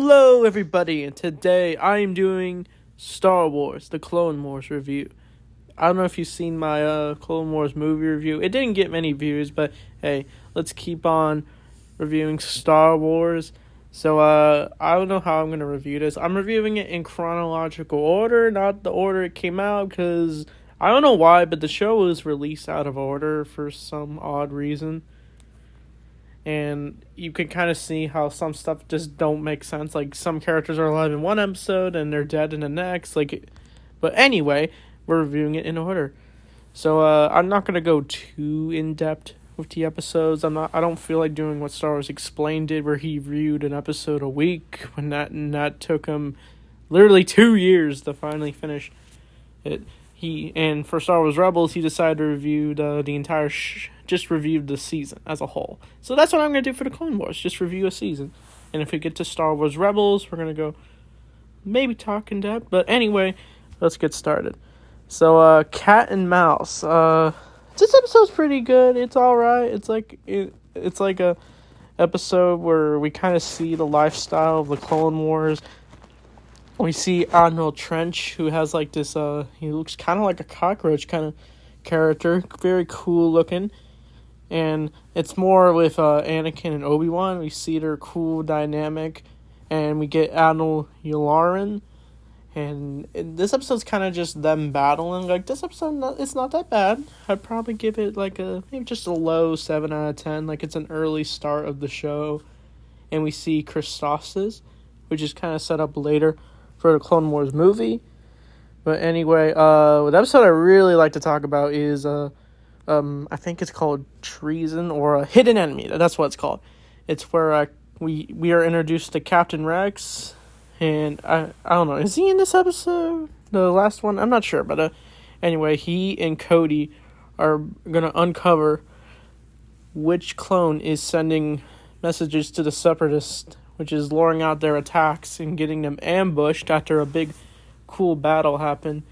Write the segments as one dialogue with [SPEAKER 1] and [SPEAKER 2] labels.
[SPEAKER 1] Hello everybody, and today I am doing Star Wars, the Clone Wars review. I don't know if you've seen my Clone Wars movie review. It didn't get many views, but hey, let's keep on reviewing Star Wars. So I don't know how I'm going to review this. I'm reviewing it in chronological order, not the order it came out, because I don't know why, but the show was released out of order for some odd reason. And you can kind of see how some stuff just don't make sense. Like, some characters are alive in one episode and they're dead in the next. But anyway, we're reviewing it in order. So I'm not gonna go too in depth with the episodes. I don't feel like doing what Star Wars Explained did, where he reviewed an episode a week when that took him literally 2 years to finally finish it. And for Star Wars Rebels, he decided to review the entire just reviewed the season as a whole. So that's what I'm going to do for the Clone Wars, just review a season. And if we get to Star Wars Rebels, we're going to go maybe talk in depth. But anyway, let's get started. So, Cat and Mouse. This episode's pretty good. It's alright. It's like a episode where we kind of see the lifestyle of the Clone Wars. We see Admiral Trench, who has like this, he looks kind of like a cockroach kind of character. Very cool looking. And it's more with Anakin and Obi-Wan. We see their cool dynamic. And we get Admiral Yularen. And this episode's kind of just them battling. Like, this episode, it's not that bad. I'd probably give it like maybe just a low 7 out of 10. Like, it's an early start of the show. And we see Christophsis, which is kind of set up later for the Clone Wars movie. But anyway, the episode I really like to talk about is I think it's called Treason or a Hidden Enemy. That's what it's called. It's where we are introduced to Captain Rex, and I don't know, is he in this episode? The last one? I'm not sure, but anyway, he and Cody are gonna uncover which clone is sending messages to the Separatists, which is luring out their attacks and getting them ambushed after a big, cool battle happened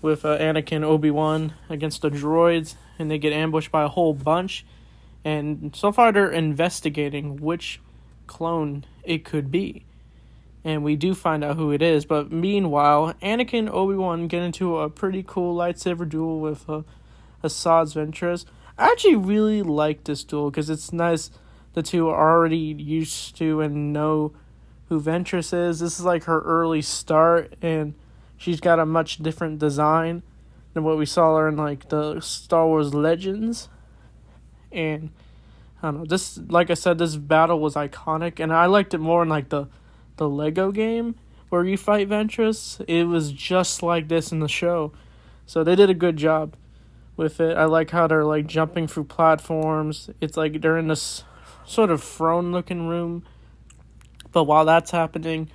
[SPEAKER 1] with Anakin Obi-Wan against the droids, and they get ambushed by a whole bunch. And so far, they're investigating which clone it could be. And we do find out who it is. But meanwhile, Anakin and Obi-Wan get into a pretty cool lightsaber duel with Asajj Ventress. I actually really like this duel because it's nice. The two are already used to and know who Ventress is. This is like her early start, and she's got a much different design than what we saw her in like the Star Wars Legends. And I don't know, this, like I said, this battle was iconic, and I liked it more in like the Lego game where you fight Ventress. It was just like this in the show, so they did a good job with it. I like how they're like jumping through platforms. It's like they're in this sort of throne-looking room. But while that's happening,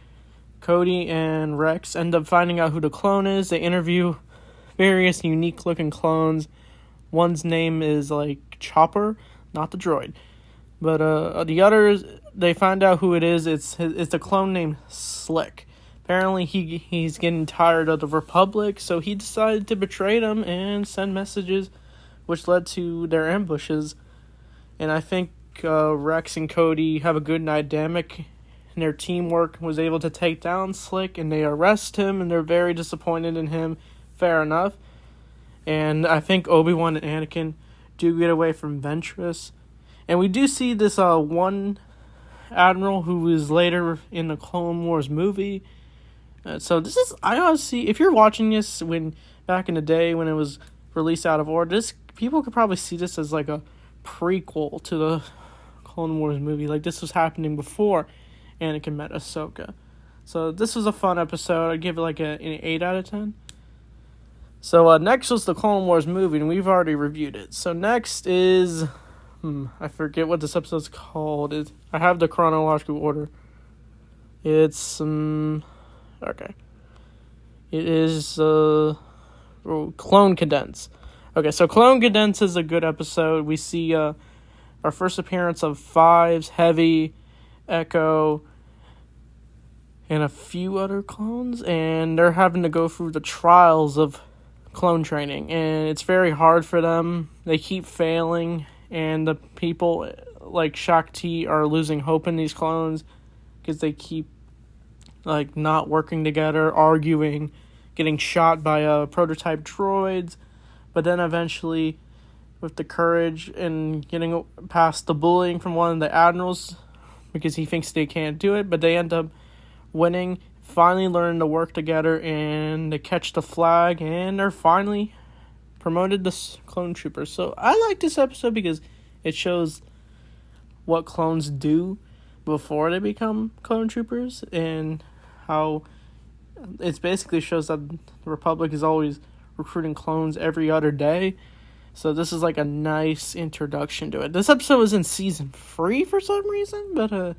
[SPEAKER 1] Cody and Rex end up finding out who the clone is. They interview various unique-looking clones. One's name is, like, Chopper, not the droid. But the others, they find out who it is. It's a clone named Slick. Apparently, he's getting tired of the Republic, so he decided to betray them and send messages, which led to their ambushes. And I think Rex and Cody have a good dynamic, and their teamwork was able to take down Slick, and they arrest him, and they're very disappointed in him. Fair enough. And I think Obi-Wan and Anakin do get away from Ventress. And we do see this one admiral who was later in the Clone Wars movie. So this is, I honestly, if you're watching this back in the day when it was released out of order, people could probably see this as like a prequel to the Clone Wars movie. Like, this was happening before Anakin met Ahsoka. So this was a fun episode. I'd give it like an 8 out of 10. So next was the Clone Wars movie, and we've already reviewed it. So next is I forget what this episode's called. I have the chronological order. It's okay. It is Clone Condense. Okay, so Clone Condense is a good episode. We see our first appearance of Fives, Heavy, Echo, and a few other clones, and they're having to go through the trials of clone training, and it's very hard for them. They keep failing, and the people like Shakti are losing hope in these clones because they keep like not working together, arguing, getting shot by prototype droids, but then eventually, with the courage and getting past the bullying from one of the admirals, because he thinks they can't do it, but they end up winning, finally learn to work together, and they catch the flag, and they're finally promoted to clone troopers. So I like this episode because it shows what clones do before they become clone troopers, and how it basically shows that the Republic is always recruiting clones every other day. So this is like a nice introduction to it. This episode was in season 3 for some reason, but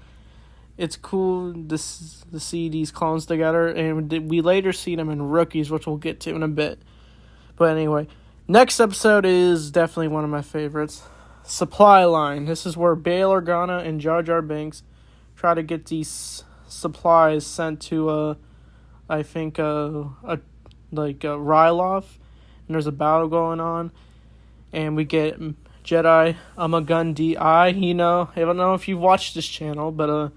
[SPEAKER 1] it's cool to see these clones together, and we later see them in Rookies, which we'll get to in a bit. But anyway, next episode is definitely one of my favorites. Supply Line. This is where Bail Organa and Jar Jar Binks try to get these supplies sent to I think Ryloth, and there's a battle going on, and we get Jedi Amagun Di. You know, I don't know if you've watched this channel, but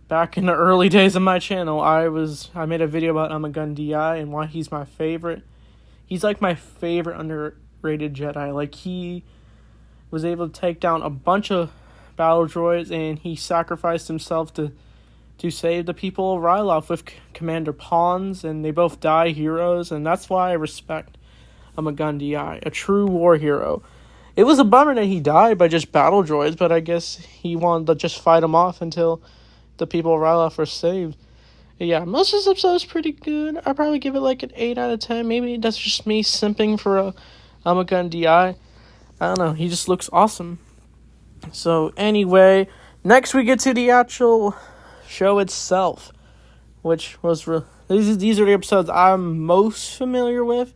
[SPEAKER 1] back in the early days of my channel, I made a video about Amagun Di and why he's my favorite. He's like my favorite underrated Jedi. Like, he was able to take down a bunch of battle droids, and he sacrificed himself to save the people of Ryloth with Commander Pons, and they both die heroes, and that's why I respect Amagun Di, a true war hero. It was a bummer that he died by just battle droids, but I guess he wanted to just fight them off until the people of Ryloth were saved. Yeah, most of this episode is pretty good. I'd probably give it like an 8 out of 10. Maybe that's just me simping for Amagun Di. I don't know, he just looks awesome. So anyway, next we get to the actual show itself, which was these are the episodes I'm most familiar with.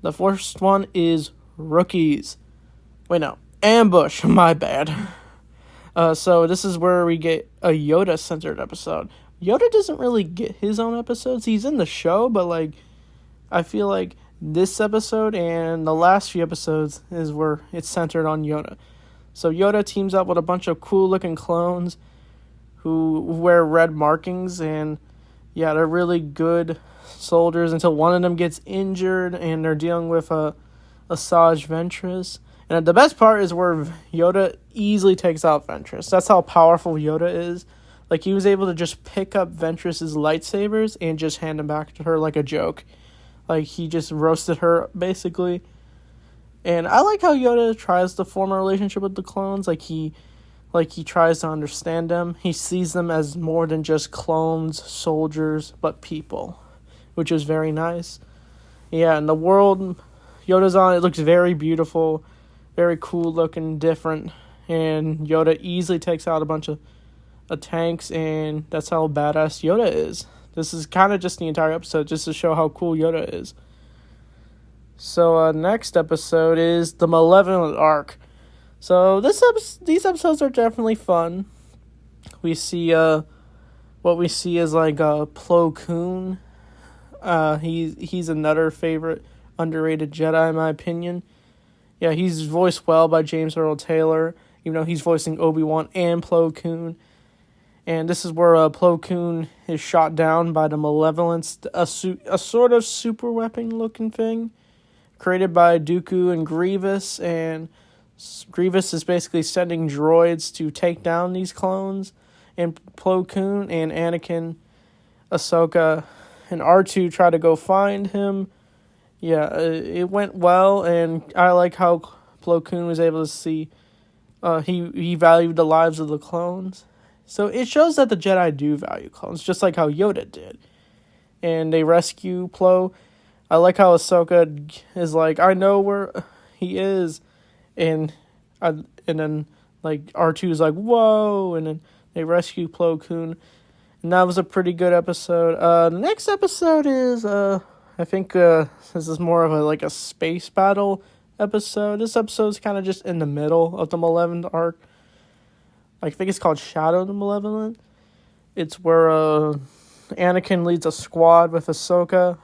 [SPEAKER 1] The first one is Rookies. Wait, no, Ambush. My bad. So this is where we get a Yoda-centered episode. Yoda doesn't really get his own episodes. He's in the show, but like, I feel like this episode and the last few episodes is where it's centered on Yoda. So Yoda teams up with a bunch of cool-looking clones who wear red markings, and yeah, they're really good soldiers until one of them gets injured, and they're dealing with Asajj Ventress. And the best part is where Yoda easily takes out Ventress. That's how powerful Yoda is. Like, he was able to just pick up Ventress's lightsabers and just hand them back to her like a joke. Like, he just roasted her, basically. And I like how Yoda tries to form a relationship with the clones. Like he tries to understand them. He sees them as more than just clones, soldiers, but people, which is very nice. Yeah, and the world Yoda's on, it looks very beautiful, very cool looking, different. And Yoda easily takes out a bunch of tanks, and that's how badass Yoda is. This is kind of just the entire episode, just to show how cool Yoda is. So next episode is the Malevolent Arc. So these episodes are definitely fun. We see what we see is like Plo Koon. He's another favorite underrated Jedi in my opinion. Yeah, he's voiced well by James Earl Taylor, even though he's voicing Obi-Wan and Plo Koon. And this is where Plo Koon is shot down by the Malevolence, a sort of super weapon looking thing created by Dooku and Grievous, and Grievous is basically sending droids to take down these clones, and Plo Koon and Anakin, Ahsoka, and R2 try to go find him. Yeah, it went well, and I like how Plo Koon was able to see he valued the lives of the clones. So it shows that the Jedi do value clones, just like how Yoda did. And they rescue Plo. I like how Ahsoka is like, I know where he is, and then like R2 is like, whoa, and then they rescue Plo Koon, and that was a pretty good episode. The next episode is I think this is more of a space battle episode. This episode's kind of just in the middle of the Malevolent arc. I think it's called Shadow of the Malevolent. It's where Anakin leads a squad with Ahsoka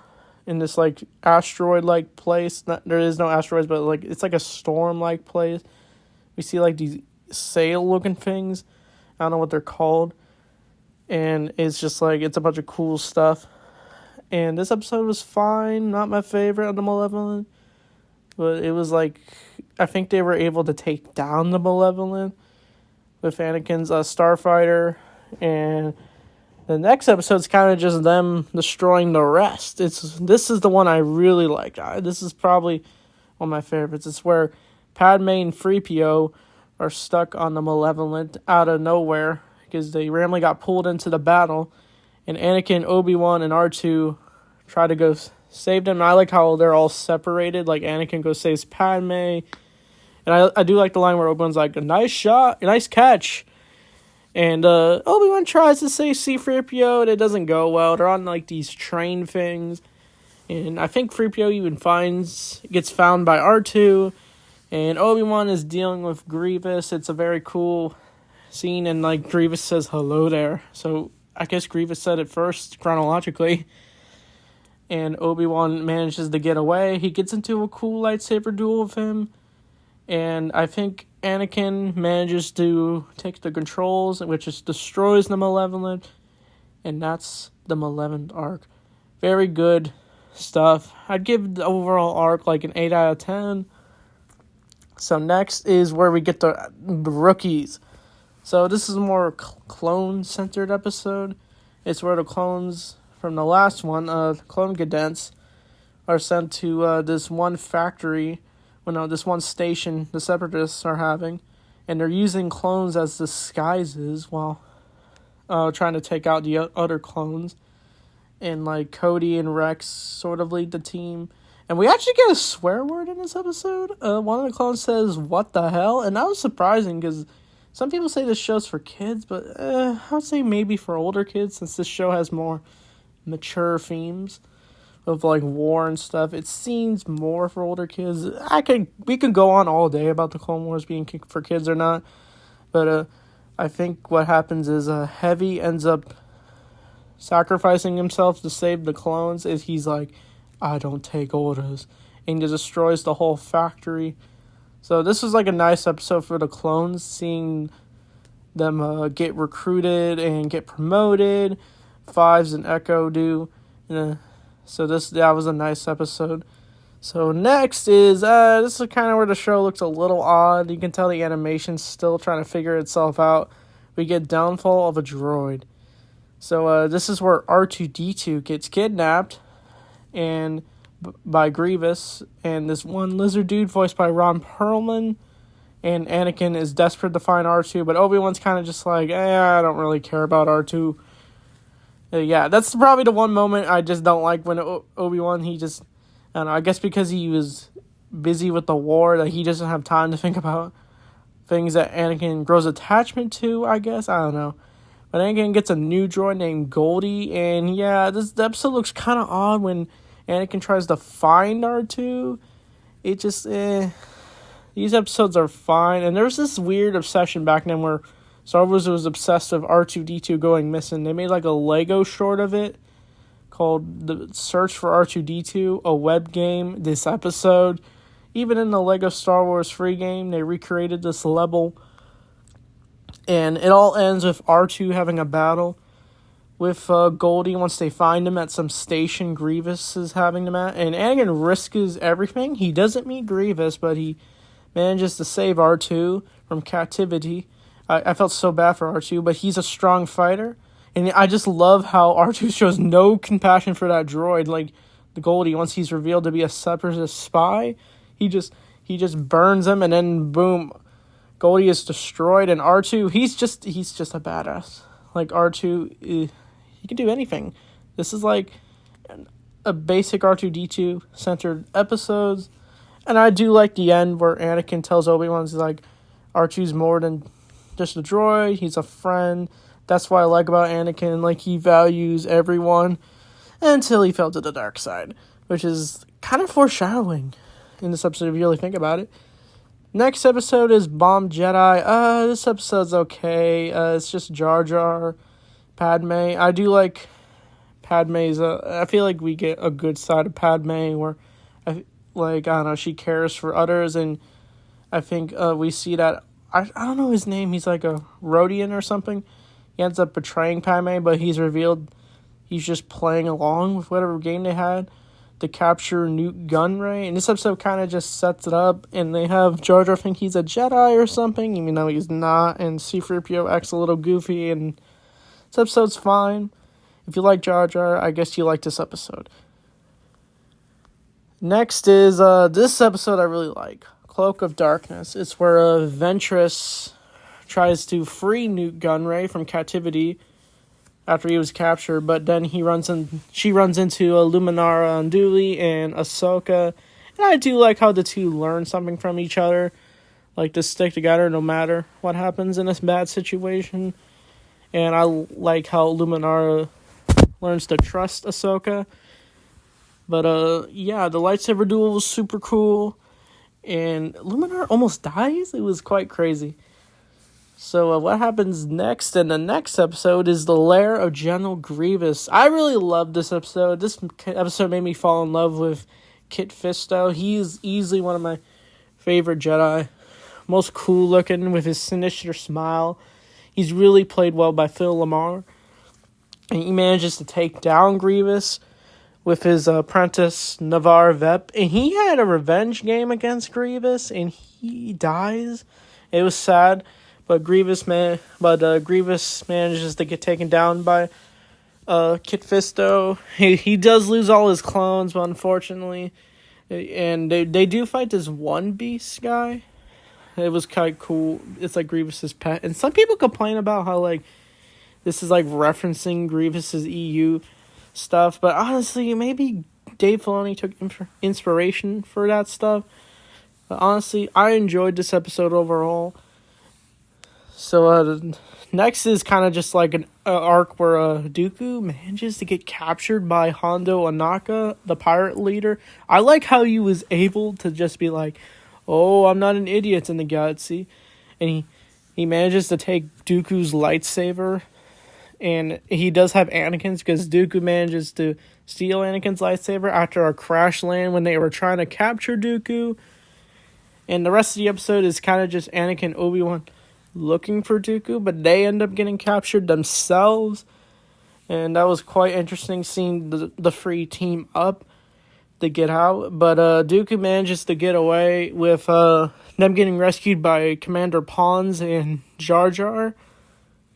[SPEAKER 1] in this asteroid place. There is no asteroids, but it's like a storm place. We see these sail looking things. I don't know what they're called. and it's just like, it's a bunch of cool stuff. And this episode was fine, not my favorite of the Malevolent, but it was like, I think they were able to take down the Malevolent with Anakin's Starfighter, and the next episode's kind of just them destroying the rest. This is the one I really like. This is probably one of my favorites. It's where Padme and 3PO are stuck on the Malevolent out of nowhere because they randomly got pulled into the battle, and Anakin, Obi-Wan, and R2 try to go save them. And I like how they're all separated. Like, Anakin goes saves Padme, and I do like the line where Obi-Wan's like, a nice shot, a nice catch. And Obi-Wan tries to save C-3PO, and it doesn't go well. They're on like these train things, and I think 3PO even gets found by R2, and Obi-Wan is dealing with Grievous. It's a very cool scene, and like Grievous says hello there. So I guess Grievous said it first chronologically, and Obi-Wan manages to get away. He gets into a cool lightsaber duel with him, and I think Anakin manages to take the controls, which just destroys the Malevolent, and that's the Malevolent arc. Very good stuff. I'd give the overall arc like an 8 out of 10. So next is where we get the rookies. So this is a more clone-centered episode. It's where the clones from the last one, clone cadets, are sent to this one factory, this one station the Separatists are having, and they're using clones as disguises while trying to take out the other clones. And like Cody and Rex sort of lead the team. And we actually get a swear word in this episode. One of the clones says, "What the hell?" And that was surprising because some people say this show's for kids, but I would say maybe for older kids, since this show has more mature themes of like war and stuff. It seems more for older kids. We could go on all day about the Clone Wars being for kids or not, but I think what happens is Heavy ends up sacrificing himself to save the clones. Is he's like, I don't take orders, and he destroys the whole factory. So this was like a nice episode for the clones, seeing them get recruited and get promoted. Fives and Echo do. So that was a nice episode. So next is, this is kind of where the show looks a little odd. You can tell the animation's still trying to figure itself out. We get Downfall of a Droid. So this is where R2-D2 gets kidnapped and by Grievous, and this one lizard dude voiced by Ron Perlman, and Anakin is desperate to find R2, but Obi-Wan's kind of just like, I don't really care about R2. Yeah, that's probably the one moment I just don't like when Obi-Wan, he just, I don't know, I guess because he was busy with the war, that he doesn't have time to think about things that Anakin grows attachment to, I guess, I don't know. But Anakin gets a new droid named Goldie, and yeah, the episode looks kind of odd when Anakin tries to find R2. It just, these episodes are fine, and there's this weird obsession back then where Star Wars was obsessed with R2-D2 going missing. They made like a Lego short of it called The Search for R2-D2, a web game, this episode. Even in the Lego Star Wars free game, they recreated this level. And it all ends with R2 having a battle with Goldie once they find him at some station Grievous is having them at. And Anakin risks everything. He doesn't meet Grievous, but he manages to save R2 from captivity. I felt so bad for R2, but he's a strong fighter. And I just love how R2 shows no compassion for that droid. Like, the Goldie, once he's revealed to be a Separatist spy, he just burns him, and then boom, Goldie is destroyed. And R2, he's just a badass. Like, R2, he can do anything. This is like a basic R2-D2 centered episodes. And I do like the end where Anakin tells Obi-Wan, he's like, R2's more than just a droid, he's a friend. That's what I like about Anakin. Like, he values everyone until he fell to the dark side, which is kind of foreshadowing in this episode if you really think about it. Next episode is Bomb Jedi. This episode's okay. It's just Jar Jar, Padme. I do like Padme's. I feel like we get a good side of Padme where, I don't know, she cares for others, and I think we see that. I don't know his name. He's like a Rhodian or something. He ends up betraying Padme, but he's revealed he's just playing along with whatever game they had to capture Newt Gunray. And this episode kind of just sets it up, and they have Jar Jar think he's a Jedi or something, even though he's not, and C-3PO acts a little goofy, and this episode's fine. If you like Jar Jar, I guess you like this episode. Next is, this episode I really like, Cloak of Darkness. It's where Ventress tries to free Newt Gunray from captivity after he was captured, but then she runs into Luminara Unduli and Ahsoka, and I do like how the two learn something from each other, like to stick together no matter what happens in this bad situation, and I like how Luminara learns to trust Ahsoka, but yeah, the lightsaber duel was super cool, and Luminara almost dies. It was quite crazy. So what happens next in the next episode is the Lair of General Grievous. I really loved this episode. This episode made me fall in love with Kit Fisto. He's easily one of my favorite Jedi. Most cool looking with his sinister smile. He's really played well by Phil LaMarr. And he manages to take down Grievous with his apprentice Navar Vep. And he had a revenge game against Grievous, and he dies. It was sad. But Grievous manages to get taken down by Kit Fisto. He does lose all his clones, but unfortunately, and they do fight this one beast guy. It was kind of cool. It's like Grievous's pet, and some people complain about how like this is like referencing Grievous's EU stuff. But honestly, maybe Dave Filoni took inspiration for that stuff. But honestly, I enjoyed this episode overall. So, next is kind of just like an arc where Dooku manages to get captured by Hondo Ohnaka, the pirate leader. I like how he was able to just be like, oh, I'm not an idiot in the galaxy. And he manages to take Dooku's lightsaber. And he does have Anakin's, because Dooku manages to steal Anakin's lightsaber after a crash land when they were trying to capture Dooku. And the rest of the episode is kind of just Anakin and Obi-Wan looking for Dooku, but they end up getting captured themselves, and that was quite interesting seeing the free team up to get out, but Dooku manages to get away with them getting rescued by Commander Pons and Jar Jar.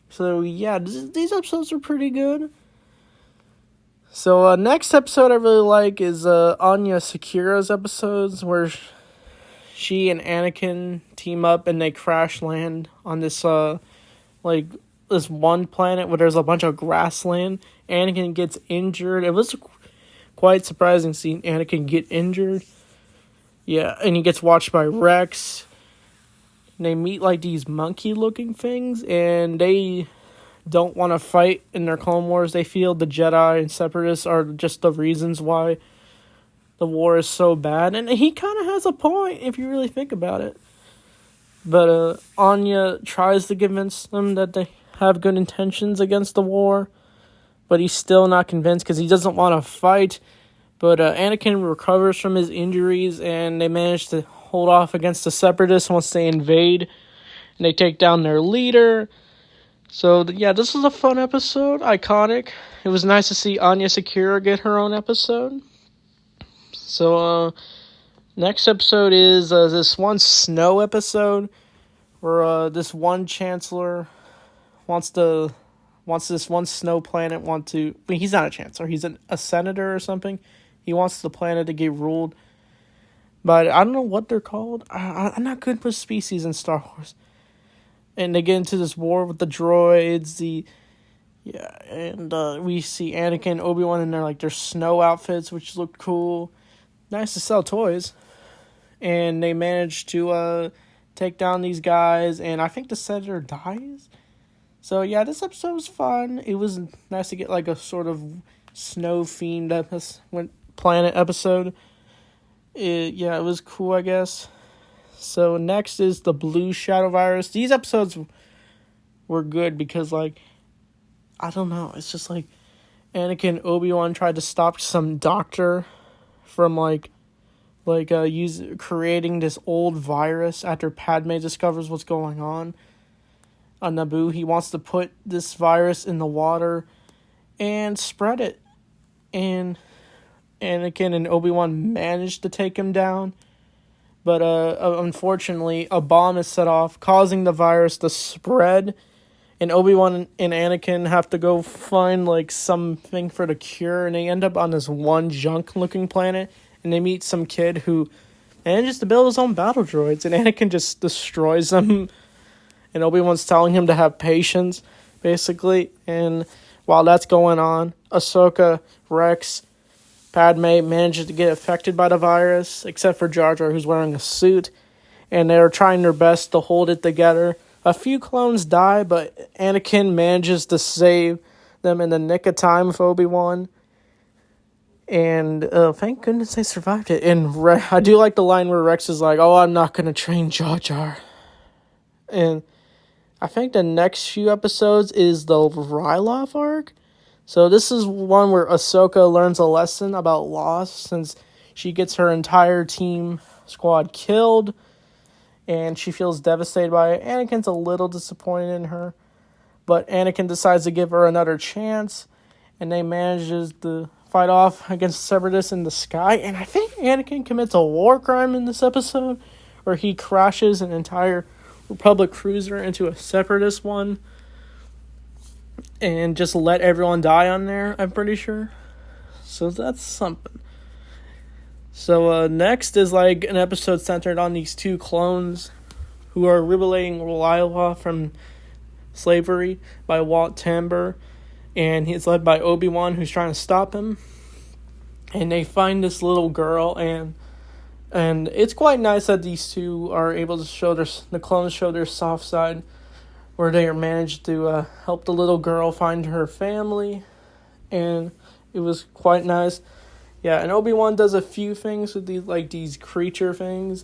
[SPEAKER 1] So yeah, these episodes are pretty good. So next episode I really like is Anya Sakura's episodes, where she and Anakin team up and they crash land on this this one planet where there's a bunch of grassland. Anakin gets injured. It was quite surprising seeing Anakin get injured. Yeah, and he gets watched by Rex. And they meet like these monkey-looking things, and they don't want to fight in their Clone Wars. They feel the Jedi and Separatists are just the reasons why the war is so bad, and he kind of has a point if you really think about it. But Anya tries to convince them that they have good intentions against the war, but he's still not convinced because he doesn't want to fight. But Anakin recovers from his injuries, and they manage to hold off against the Separatists once they invade, and they take down their leader. So yeah, this was a fun episode, iconic. It was nice to see Anya Sakura get her own episode. So, next episode is this one snow episode where this one chancellor wants this one snow planet he's not a chancellor, he's a senator or something. He wants the planet to get ruled, but I don't know what they're called. I'm not good with species in Star Wars. And they get into this war with the droids, and we see Anakin and Obi-Wan in their snow outfits, which looked cool. Nice to sell toys. And they manage to take down these guys, and I think the senator dies. So yeah, this episode was fun. It was nice to get like a sort of snow-themed planet episode. It was cool, I guess. So next is the Blue Shadow Virus. These episodes were good because, I don't know, it's just Anakin and Obi-Wan tried to stop some doctor from creating this old virus after Padme discovers what's going on. on Naboo. He wants to put this virus in the water and spread it. And Anakin and Obi-Wan managed to take him down. But unfortunately, a bomb is set off, causing the virus to spread. And Obi-Wan and Anakin have to go find like something for the cure. And they end up on this one junk-looking planet. And they meet some kid who manages to build his own battle droids. And Anakin just destroys them. And Obi-Wan's telling him to have patience, basically. And while that's going on, Ahsoka, Rex, Padme manages to get affected by the virus, except for Jar Jar, who's wearing a suit, and they're trying their best to hold it together. A few clones die, but Anakin manages to save them in the nick of time with Obi-Wan, and thank goodness they survived it. And I do like the line where Rex is like, "Oh, I'm not going to train Jar Jar," and I think the next few episodes is the Ryloth arc. So this is one where Ahsoka learns a lesson about loss since she gets her entire team squad killed and she feels devastated by it. Anakin's a little disappointed in her, but Anakin decides to give her another chance and they manages to fight off against Separatists in the sky. And I think Anakin commits a war crime in this episode where he crashes an entire Republic cruiser into a Separatist one. And just let everyone die on there, I'm pretty sure. So that's something. So next is like an episode centered on these two clones who are liberating Ryloth from slavery by Walt Tamber. And he's led by Obi-Wan, who's trying to stop him. And they find this little girl, and it's quite nice that these two are able to show the clones show their soft side, where they managed to help the little girl find her family, and it was quite nice. Yeah, and Obi-Wan does a few things with these creature things,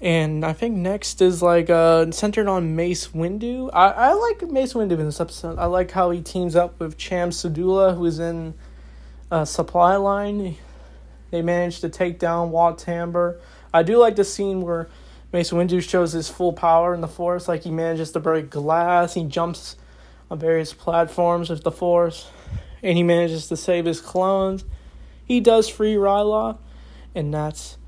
[SPEAKER 1] and I think next is centered on Mace Windu. I like Mace Windu in this episode. I like how he teams up with Cham Syndulla, who is in a supply line. They managed to take down Walt Tamber. I do like the scene where Mace Windu shows his full power in the Force, like he manages to break glass, he jumps on various platforms with the Force, and he manages to save his clones. He does free Ryloth, and that's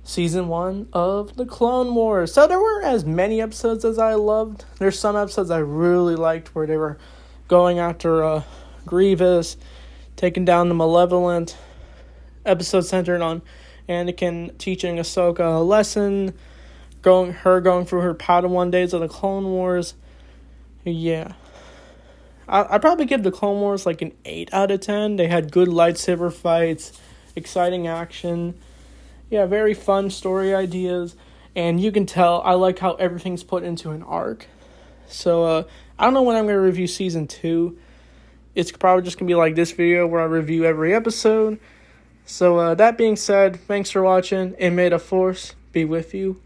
[SPEAKER 1] Season 1 of The Clone Wars. So there weren't as many episodes as I loved. There's some episodes I really liked where they were going after Grievous, taking down the Malevolent, episode centered on Anakin teaching Ahsoka a lesson, going through her Padawan days of the Clone Wars. Yeah. I'd probably give the Clone Wars like an 8 out of 10. They had good lightsaber fights, exciting action. Yeah, very fun story ideas. And you can tell I like how everything's put into an arc. So, I don't know when I'm going to review Season 2. It's probably just going to be like this video where I review every episode. So, that being said, thanks for watching, and may the Force be with you